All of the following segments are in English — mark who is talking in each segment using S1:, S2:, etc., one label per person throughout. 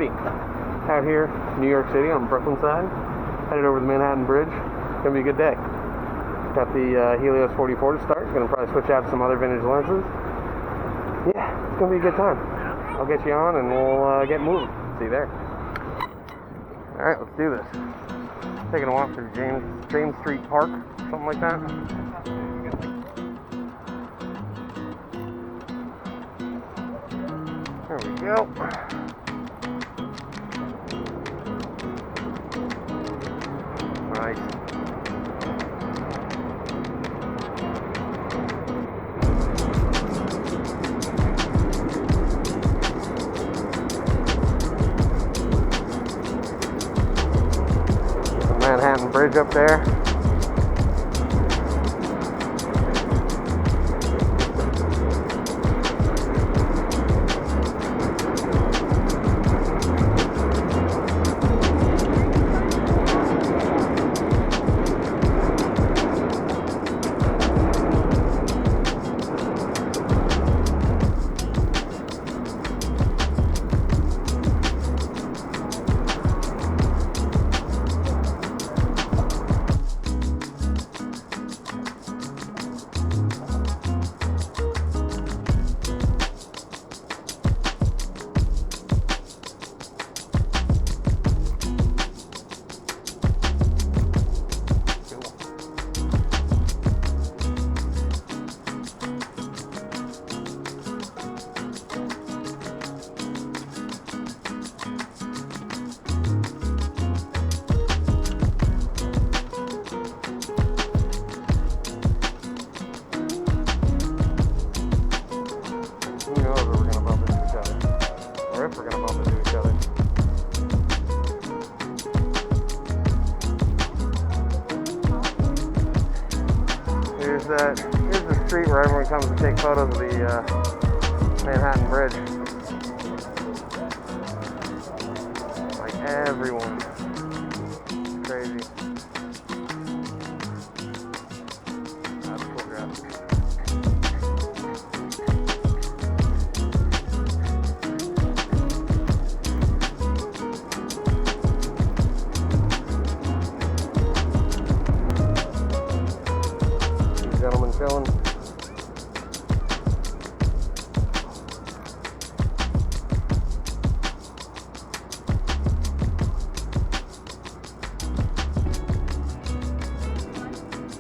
S1: Alrighty, out here, New York City on Brooklyn side, headed over the Manhattan Bridge. It's gonna be a good day. Got the Helios 44 to start. Gonna probably switch out some other vintage lenses. Yeah, it's gonna be a good time. I'll get you on and we'll get moving. See you there. Alright, let's do this. Taking a walk through James Street Park, something like that. There we go. Nice. The Manhattan Bridge up there. We're gonna bump into each other. Here's the street where everyone comes to take photos of the Manhattan Bridge. Like everyone. It's crazy. That's cool graphic. Gentlemen chilling.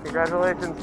S1: Congratulations.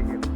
S1: Thank you.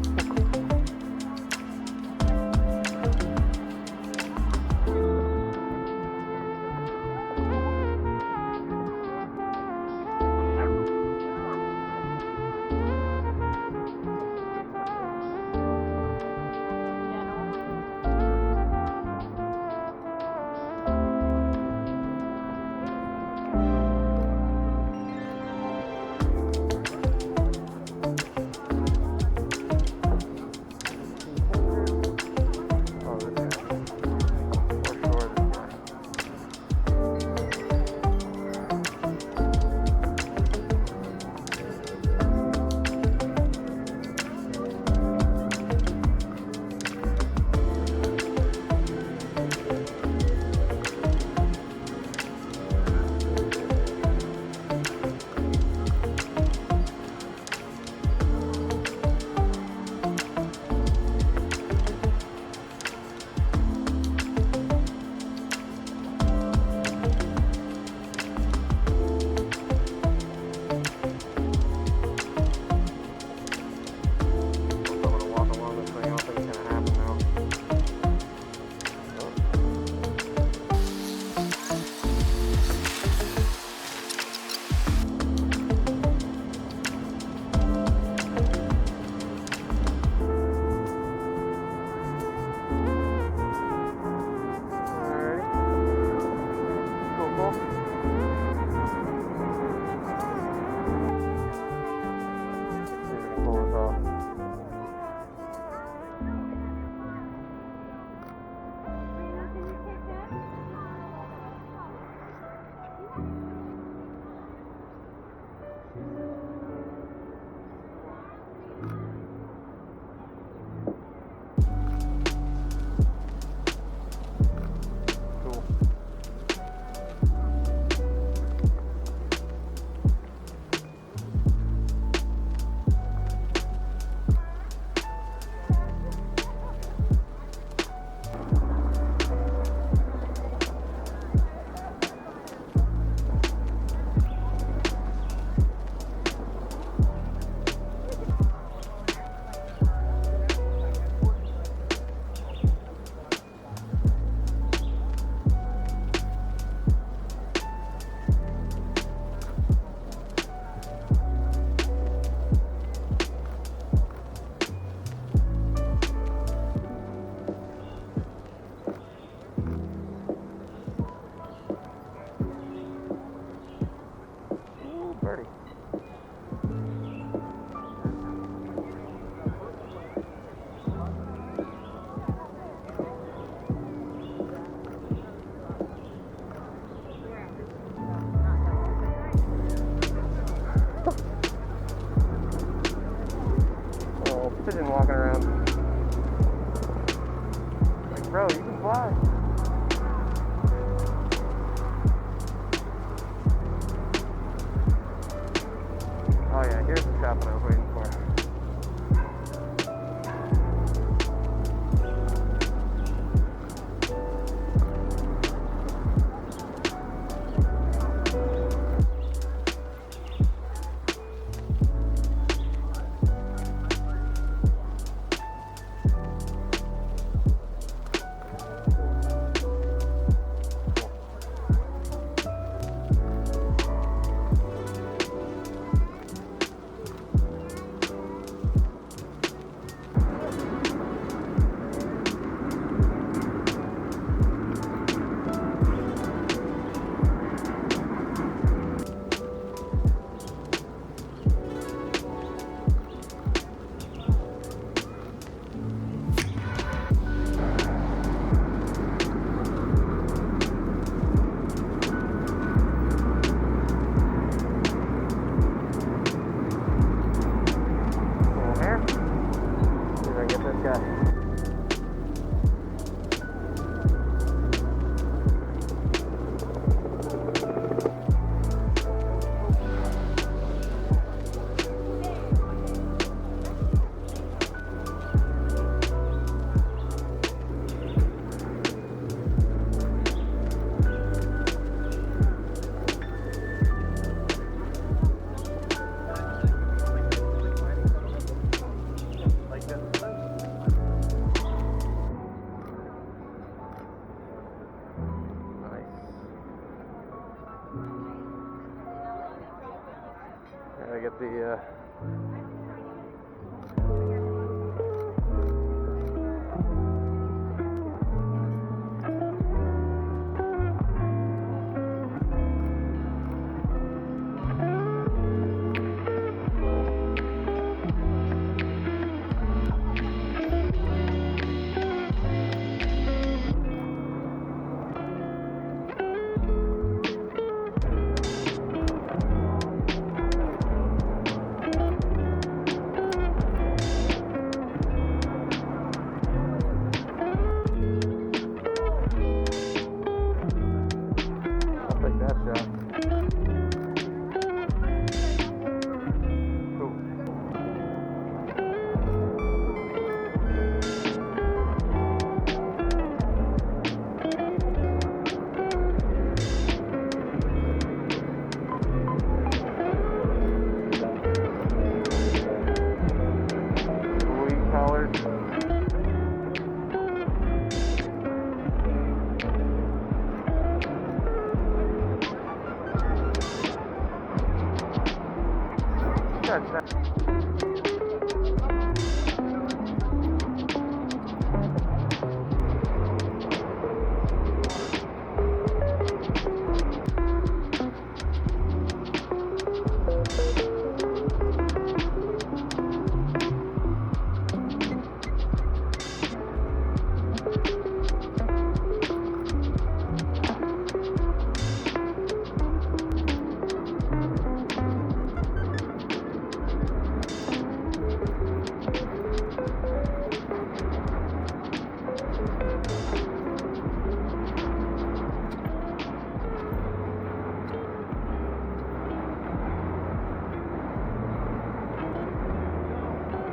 S1: Pigeon walking around. Like, bro, you can fly. Oh yeah, here's the shop that I was waiting for.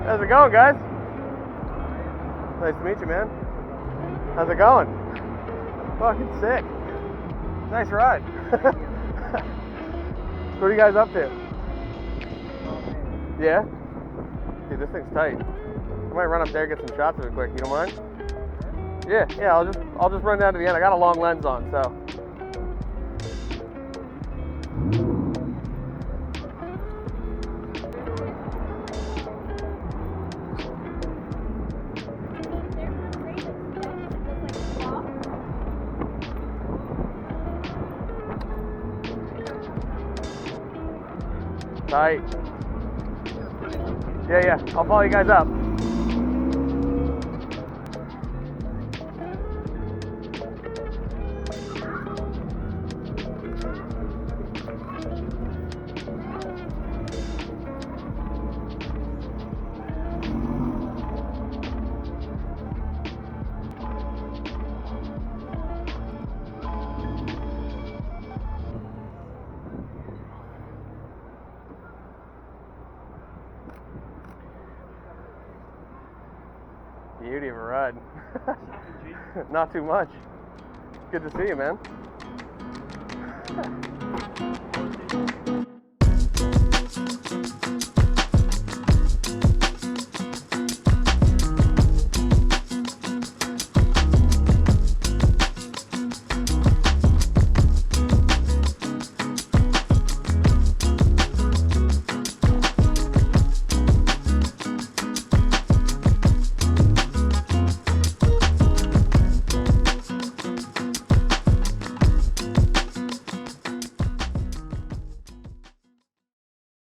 S1: How's it going, guys? Nice to meet you, man. How's it going? Fucking sick. Nice ride. What are you guys up to? Yeah? Dude, this thing's tight. I might run up there and get some shots of it quick. You don't mind? Yeah, I'll just run down to the end. I got a long lens on, so. Tight. Yeah, I'll follow you guys up. Beauty of a ride. Not too much. Good to see you, man.